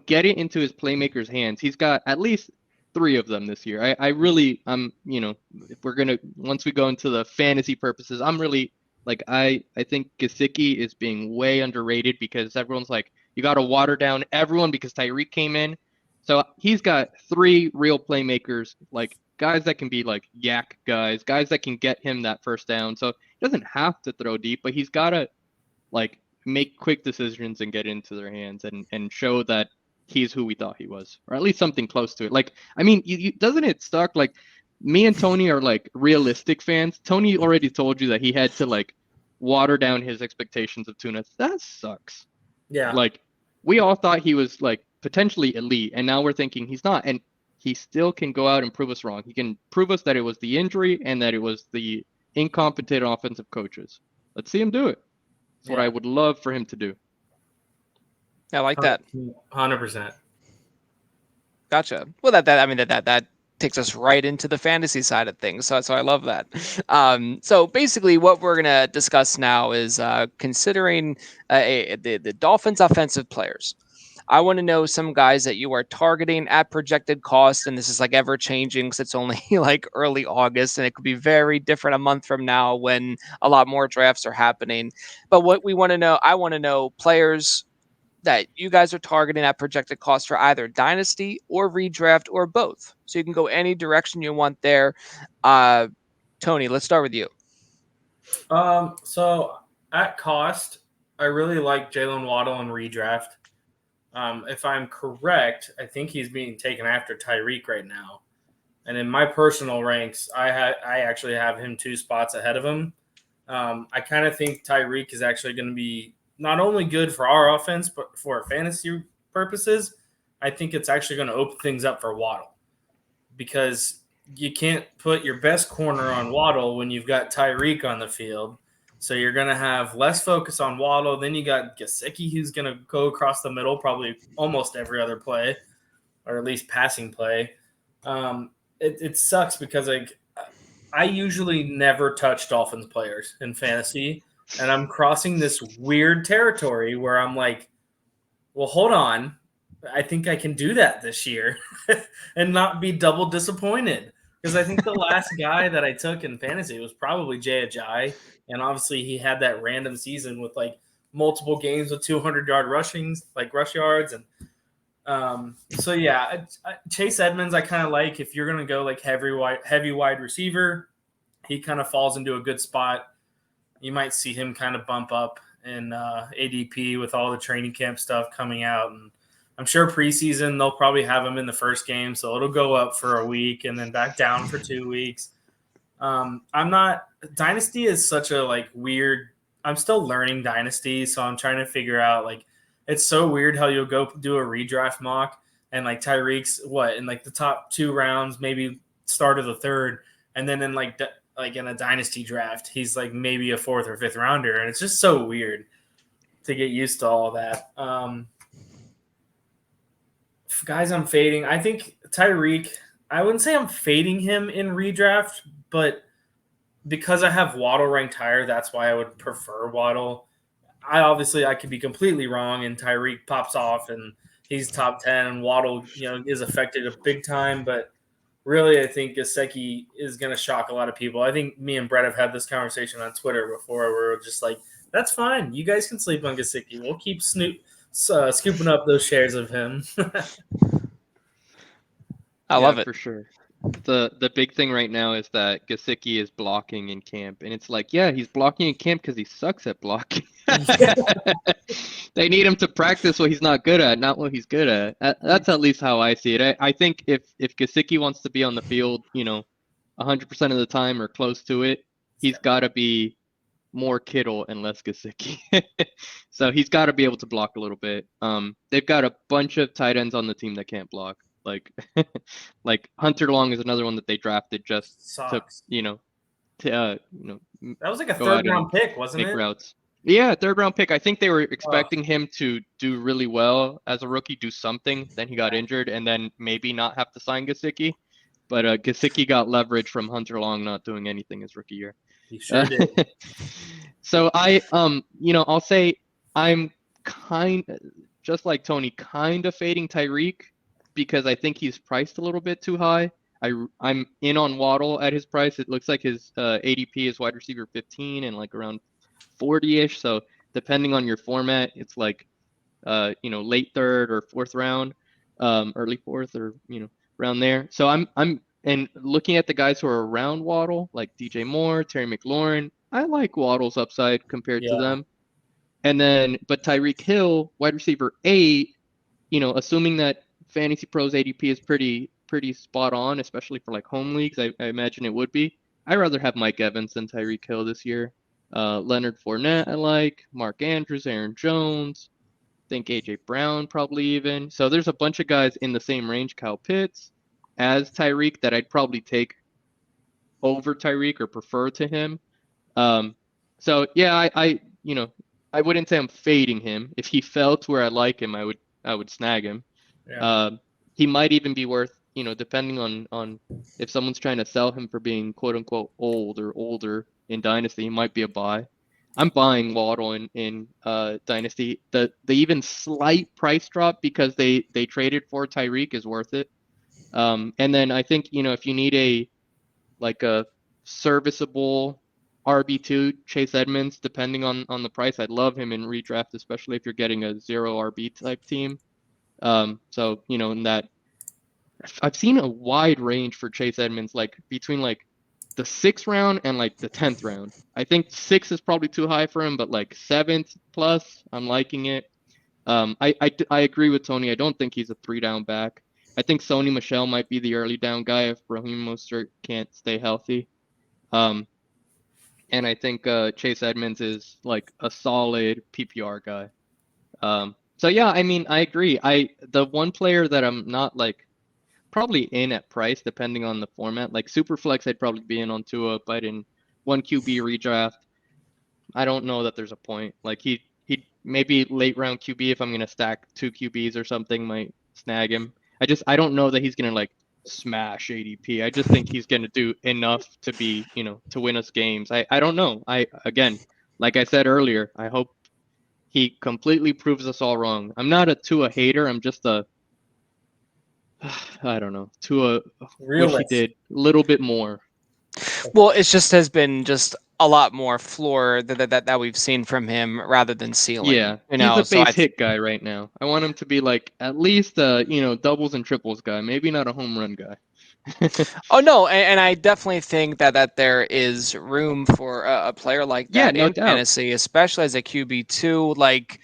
get it into his playmaker's hands. He's got at least 3 of them this year. I really, if we're gonna, once we go into the fantasy purposes, I'm really, like, I think Gesicki is being way underrated, because everyone's like, you got to water down everyone because Tyreek came in. So he's got 3 real playmakers, like guys that can be like yak guys that can get him that first down. So he doesn't have to throw deep, but he's got to, like, make quick decisions and get into their hands and show that he's who we thought he was, or at least something close to it. Like, I mean, doesn't it suck? Like, me and Tony are like realistic fans. Tony already told you that he had to, like, water down his expectations of Tuna. That sucks. Yeah. Like, we all thought he was, like, potentially elite, and now we're thinking he's not. And he still can go out and prove us wrong. He can prove us that it was the injury and that it was the incompetent offensive coaches. Let's see him do it. That's what I would love for him to do. I like that. 100%. Gotcha. Well, that takes us right into the fantasy side of things. So I love that. So basically, what we're gonna discuss now is considering the Dolphins' offensive players. I want to know some guys that you are targeting at projected cost, and this is like ever changing because it's only like early August, and it could be very different a month from now when a lot more drafts are happening. But what we want to know, I want to know players that you guys are targeting at projected cost for either dynasty or redraft or both. So you can go any direction you want there. Tony, let's start with you. So at cost, I really like Jalen Waddle in redraft. If I'm correct, I think he's being taken after Tyreek right now. And in my personal ranks, I actually have him 2 spots ahead of him. I kind of think Tyreek is actually going to be not only good for our offense, but for fantasy purposes, I think it's actually going to open things up for Waddle. because you can't put your best corner on Waddle when you've got Tyreek on the field. So you're going to have less focus on Waddle. Then you got Gesicki, who's going to go across the middle probably almost every other play, or at least passing play. It sucks because I usually never touch Dolphins players in fantasy, and I'm crossing this weird territory where I'm like, well, hold on. I think I can do that this year and not be double disappointed. Because I think the last guy that I took in fantasy was probably Jay Ajayi. And obviously he had that random season with like multiple games with 200-yard rushings, like rush yards. And so, yeah, Chase Edmonds I kind of like. If you're going to go like heavy wide receiver, he kind of falls into a good spot. You might see him kind of bump up in ADP with all the training camp stuff coming out. And I'm sure preseason they'll probably have him in the first game, so it'll go up for a week and then back down for 2 weeks. I'm not – Dynasty is such a, like, weird – I'm still learning Dynasty, so I'm trying to figure out, like, it's so weird how you'll go do a redraft mock and, like, Tyreek's, in, like, the top 2 rounds, maybe start of the third, and then in, like in a Dynasty draft, he's, like, maybe a 4th or 5th rounder, and it's just so weird to get used to all that. Guys I'm fading, I think Tyreek, I wouldn't say I'm fading him in redraft, but because I have Waddle ranked higher, that's why I would prefer Waddle. I could be completely wrong, and Tyreek pops off and he's top 10, and Waddle, is affected a big time. But really, I think Gesicki is going to shock a lot of people. I think me and Brett have had this conversation on Twitter before, where we're just like, "That's fine. You guys can sleep on Gesicki. We'll keep scooping up those shares of him." I love it for sure. The big thing right now is that Gesicki is blocking in camp, and it's like, yeah, he's blocking in camp because he sucks at blocking. They need him to practice what he's not good at, not what he's good at. That's at least how I see it. I think if Gesicki wants to be on the field, 100% of the time or close to it, he's got to be more Kittle and less Gesicki. So he's got to be able to block a little bit. They've got a bunch of tight ends on the team that can't block. Like Hunter Long is another one that they drafted just Sucks. to that was like a 3rd round pick, wasn't it? Routes. Yeah, 3rd round pick. I think they were expecting him to do really well as a rookie, do something. Then he got injured, and then maybe not have to sign Gesicki. But Gesicki got leverage from Hunter Long not doing anything his rookie year. He sure did. So I'll say I'm just like Tony, kind of fading Tyreek, because I think he's priced a little bit too high. I'm in on Waddle at his price. It looks like his ADP is wide receiver 15 and like around 40-ish. So depending on your format, it's like late 3rd or 4th round, early 4th, or around there. So I'm looking at the guys who are around Waddle, like DJ Moore, Terry McLaurin. I like Waddle's upside compared to them. And then, but Tyreek Hill, wide receiver 8, assuming that Fantasy Pros ADP is pretty spot on, especially for like home leagues. I imagine it would be. I'd rather have Mike Evans than Tyreek Hill this year. Leonard Fournette I like. Mark Andrews, Aaron Jones. I think AJ Brown probably even. So there's a bunch of guys in the same range. Kyle Pitts as Tyreek that I'd probably take over Tyreek or prefer to him. So yeah, I wouldn't say I'm fading him. If he fell to where I like him, I would snag him. Yeah. He might even be worth, depending on if someone's trying to sell him for being quote unquote old or older in Dynasty, he might be a buy. I'm buying Waddle in Dynasty. The even slight price drop because they traded for Tyreek is worth it. And then I think, if you need a serviceable RB2, Chase Edmonds, depending on the price, I'd love him in redraft, especially if you're getting a 0 RB type team. So, in that, I've seen a wide range for Chase Edmonds, like between like the 6th round and like the 10th round. I think 6 is probably too high for him, but like 7th plus, I'm liking it. I agree with Tony. I don't think he's a 3-down back. I think Sony Michel might be the early down guy if Raheem Mostert can't stay healthy. And I think Chase Edmonds is like a solid PPR guy. So yeah, I mean, I agree. The one player that I'm not like probably in at price depending on the format. Like Superflex, I'd probably be in on Tua, but in one QB redraft, I don't know that there's a point. Like he maybe late round QB if I'm gonna stack two QBs or something might snag him. I don't know that he's gonna like smash ADP. I just think he's gonna do enough to be, to win us games. I don't know. I again, like I said earlier, I hope he completely proves us all wrong. I'm not a Tua hater. I'm just a I don't know. Tua wish he Realist. did a little bit more. Well, it just has been just a lot more floor that we've seen from him rather than ceiling. Yeah, he's a So base hit guy right now. I want him to be like at least a, doubles and triples guy, maybe not a home run guy. oh no, and I definitely think that there is room for a player like Yeah, that no in doubt. fantasy, especially as a QB2. Like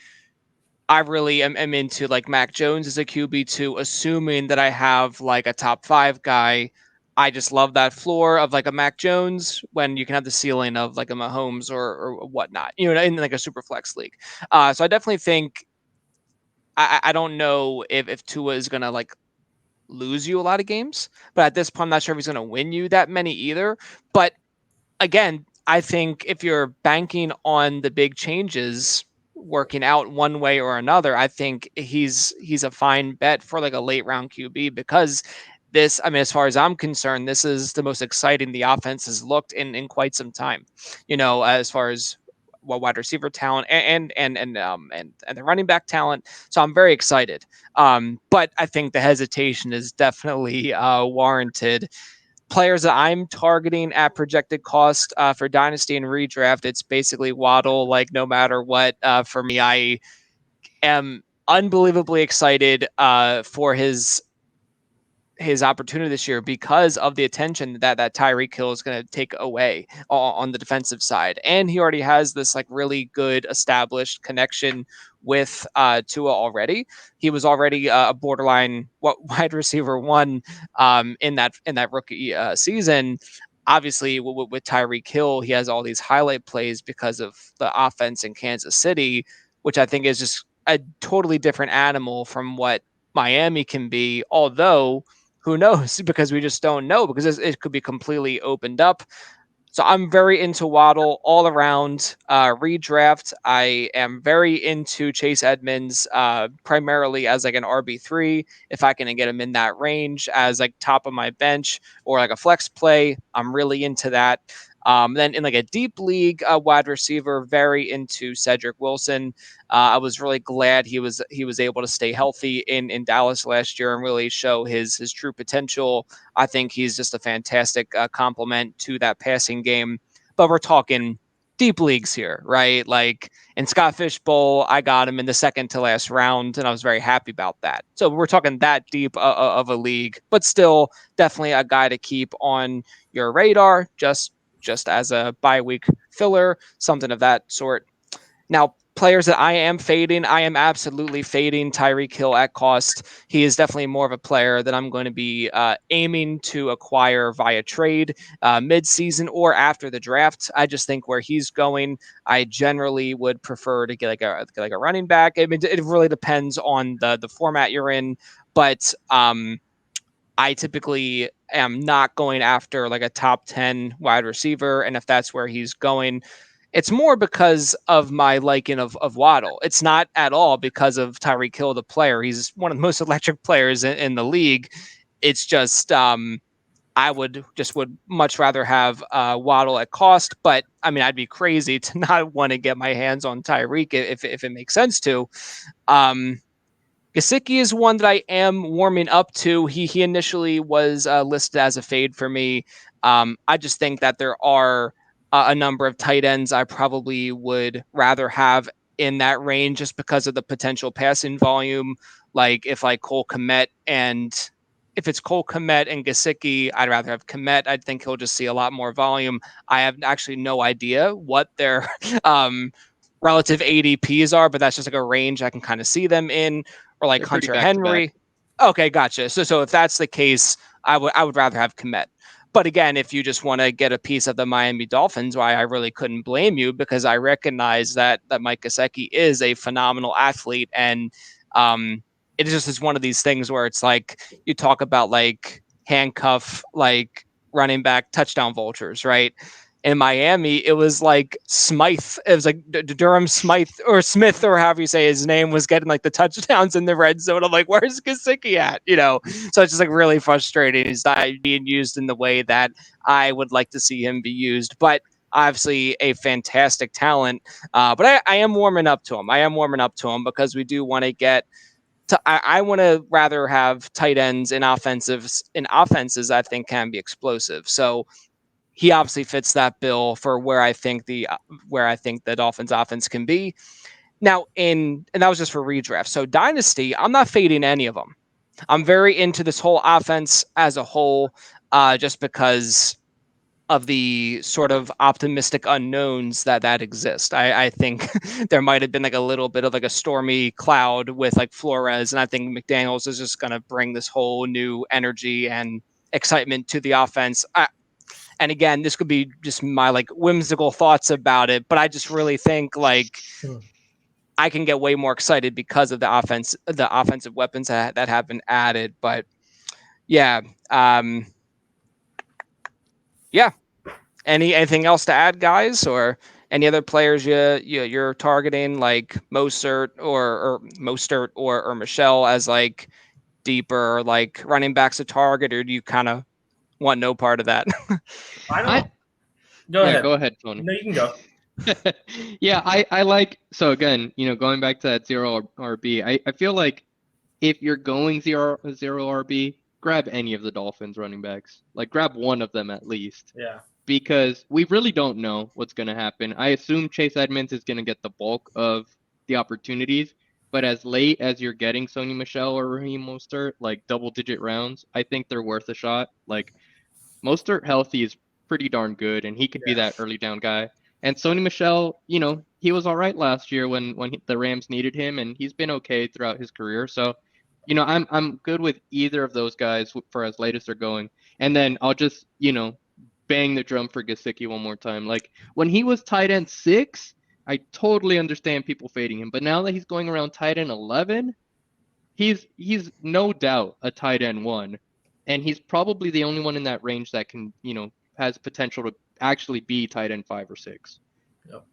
I really am into like Mac Jones as a QB2, assuming that I have like a top five guy. I just love that floor of like a Mac Jones when you can have the ceiling of like a Mahomes or whatnot, in like a super flex league. So I definitely think I don't know if Tua is gonna like lose you a lot of games, but at this point, I'm not sure if he's gonna win you that many either. But again, I think if you're banking on the big changes working out one way or another, I think he's a fine bet for like a late round QB because this, I mean, as far as I'm concerned, this is the most exciting the offense has looked in quite some time. As far as wide receiver talent and the running back talent. So I'm very excited. But I think the hesitation is definitely warranted. Players that I'm targeting at projected cost for Dynasty and redraft, it's basically Waddle. Like no matter what, for me, I am unbelievably excited for his opportunity this year because of the attention that Tyreek Hill is going to take away on the defensive side. And he already has this like really good established connection with Tua already. He was already a borderline wide receiver one in that rookie season. Obviously, with Tyreek Hill, he has all these highlight plays because of the offense in Kansas City, which I think is just a totally different animal from what Miami can be. Although who knows? Because we just don't know because it could be completely opened up. So I'm very into Waddle all around redraft. I am very into Chase Edmonds primarily as like an RB3. If I can get him in that range as like top of my bench or like a flex play, I'm really into that. Then in like a deep league wide receiver, very into Cedric Wilson. I was really glad he was able to stay healthy in Dallas last year and really show his true potential. I think he's just a fantastic complement to that passing game. But we're talking deep leagues here, right? Like in Scott Fish Bowl, I got him in the second to last round, and I was very happy about that. So we're talking that deep of a league, but still definitely a guy to keep on your radar, just as a bye week filler, something of that sort. Now, players that I am fading, I am absolutely fading Tyreek Hill at cost. He is definitely more of a player that I'm going to be aiming to acquire via trade mid-season or after the draft. I just think where he's going, I generally would prefer to get like a running back. I mean, it really depends on the format you're in, but I typically am not going after like a top 10 wide receiver. And if that's where he's going, it's more because of my liking of Waddle. It's not at all because of Tyreek Hill, the player. He's one of the most electric players in the league. It's just I would much rather have Waddle at cost, but I mean I'd be crazy to not want to get my hands on Tyreek if it makes sense to. Um, Gasicki is one that I am warming up to. He initially was listed as a fade for me. I just think that there are a number of tight ends I probably would rather have in that range just because of the potential passing volume. Like if it's Cole Komet and Gasicki, I'd rather have Komet. I think he'll just see a lot more volume. I have actually no idea what their um, relative ADPs are, but that's just like a range I can kind of see them in, or like They're pretty Hunter back to back. Henry. Okay, gotcha. So if that's the case, I would rather have Komet. But again, if you just want to get a piece of the Miami Dolphins, why I really couldn't blame you because I recognize that Mike Gesicki is a phenomenal athlete and um, it just is one of these things where it's like you talk about like handcuff like running back touchdown vultures, right? In Miami, it was like Smythe. It was like Durham Smythe or Smith or however you say his name was getting like the touchdowns in the red zone. I'm like, where's Gesicki at? So it's just like really frustrating. He's not being used in the way that I would like to see him be used. But obviously, a fantastic talent. But I am warming up to him. I am warming up to him because we do want to get I want to rather have tight ends in offenses I think can be explosive. So he obviously fits that bill for where I think the Dolphins offense can be. Now and that was just for redraft. So dynasty, I'm not fading any of them. I'm very into this whole offense as a whole, just because of the sort of optimistic unknowns that exist. I think there might have been like a little bit of like a stormy cloud with like Flores, and I think McDaniels is just going to bring this whole new energy and excitement to the offense. And again, this could be just my like whimsical thoughts about it, but I just really think like I can get way more excited because of the offensive weapons that have been added. But yeah, yeah. Anything else to add, guys, or any other players you're targeting like Mostert or Michelle as like deeper like running backs to target, or do you kind of want no part of that? I I don't. Go Yeah, ahead. go ahead, Tony. No, you can go. Yeah, I like, so again, going back to that zero RB, I feel like if you're going zero RB, grab any of the Dolphins running backs. Like grab one of them at least. Yeah. Because we really don't know what's going to happen. I assume Chase Edmonds is going to get the bulk of the opportunities, but as late as you're getting Sony Michel or Raheem Mostert, like double-digit rounds, I think they're worth a shot. Like Mostert healthy is pretty darn good, and he could be Yeah. that early down guy. And Sony Michel, he was all right last year when the Rams needed him, and he's been okay throughout his career. So, I'm good with either of those guys for as late as they're going. And then I'll just, bang the drum for Gesicki one more time. Like when he was tight end 6, I totally understand people fading him, but now that he's going around tight end 11, he's no doubt a tight end 1, and he's probably the only one in that range that can, has potential to actually be tight end 5 or 6. Yep.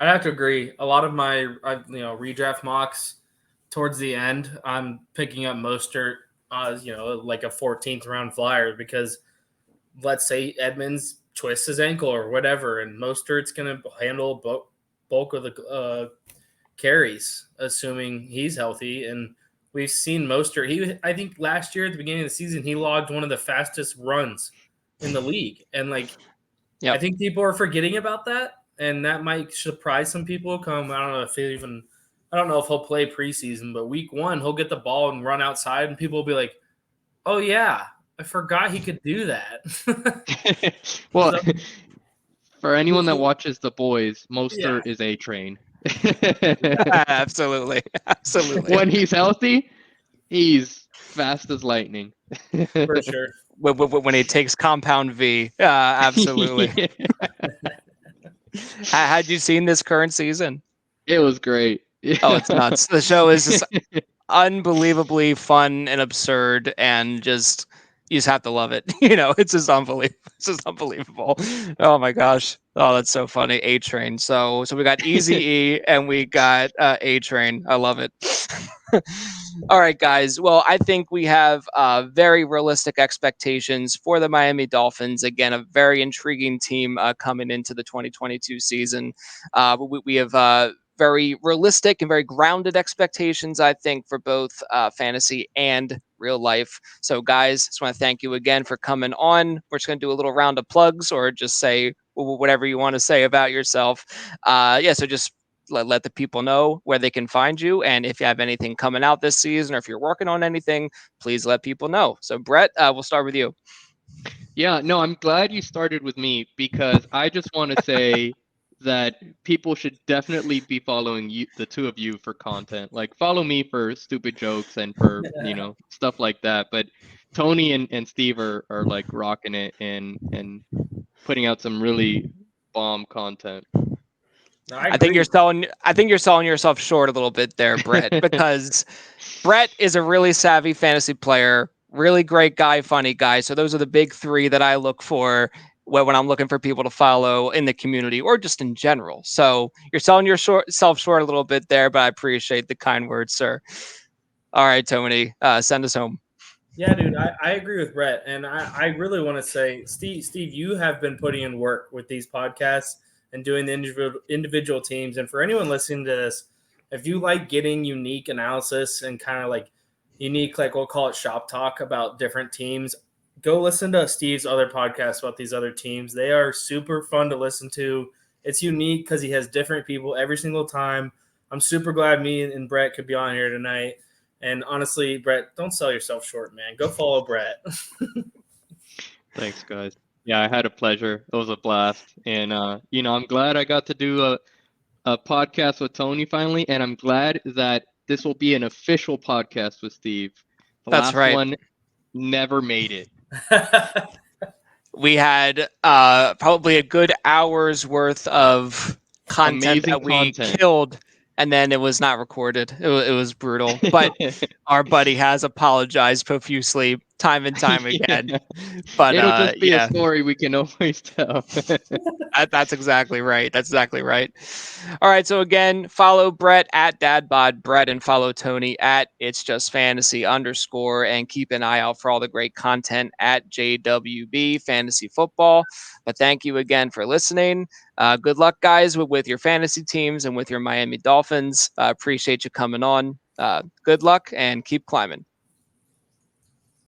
I have to agree. A lot of my redraft mocks towards the end, I'm picking up Mostert as like a 14th round flyer because let's say Edmonds twists his ankle or whatever, and Mostert's going to handle bulk of the carries, assuming he's healthy. And we've seen Mostert. I think last year at the beginning of the season, he logged one of the fastest runs in the league. And Yep. I think people are forgetting about that, and that might surprise some people. I don't know if he'll play preseason, but week 1 he'll get the ball and run outside, and people will be like, "Oh yeah, I forgot he could do that." Well, So, for anyone that watches The Boys, Mostert is a train. Absolutely. When he's healthy, he's fast as lightning. for sure. When he takes compound V, absolutely. Had you seen this current season? It was great. Oh, it's nuts. The show is just unbelievably fun and absurd, and just you just have to love it. It's just unbelievable. It's just unbelievable. Oh my gosh. Oh, that's so funny. A Train. So we got Easy E and we got A Train. I love it. All right, guys. Well, I think we have very realistic expectations for the Miami Dolphins. Again, a very intriguing team coming into the 2022 season. We have very realistic and very grounded expectations, I think, for both fantasy and real life. So, guys, just want to thank you again for coming on. We're just going to do a little round of plugs, or just say whatever you want to say about yourself. So just let the people know where they can find you, and if you have anything coming out this season, or if you're working on anything, please let people know. So, Brett, we'll start with you. Yeah, no, I'm glad you started with me, because I just want to say that people should definitely be following you, the two of you, for content. Like, follow me for stupid jokes and for, stuff like that. But Tony and Steve are like rocking it and putting out some really bomb content. No, I I think agree. you're selling. I think you're selling yourself short a little bit there, Brett, because Brett is a really savvy fantasy player, really great guy, funny guy. So those are the big three that I look for when I'm looking for people to follow in the community or just in general. So you're selling yourself short a little bit there, but I appreciate the kind words, sir. All right, Tony, send us home. Yeah, dude, I agree with Brett, and I really want to say, Steve, you have been putting in work with these podcasts and doing the individual teams. And for anyone listening to this, if you like getting unique analysis and kind of like unique, like we'll call it shop talk about different teams, go listen to Steve's other podcasts about these other teams. They are super fun to listen to. It's unique because he has different people every single time. I'm super glad me and Brett could be on here tonight. And honestly, Brett, don't sell yourself short, man. Go follow Brett. Thanks, guys. Yeah, I had a pleasure. It was a blast, and I'm glad I got to do a podcast with Tony finally, and I'm glad that this will be an official podcast with Steve. The That's last right. one never made it. We had probably a good hour's worth of content Amazing that we content. killed, and then it was not recorded. It was brutal, but our buddy has apologized profusely time and time again. Yeah. But It'll just be a yeah, story we can always tell. that's exactly right. That's exactly right. All right. So again, follow Brett at DadBod Brett and follow Tony at It's Just Fantasy _ and keep an eye out for all the great content at JWB Fantasy Football. But thank you again for listening. Good luck, guys, with your fantasy teams and with your Miami Dolphins. Appreciate you coming on. Good luck and keep climbing.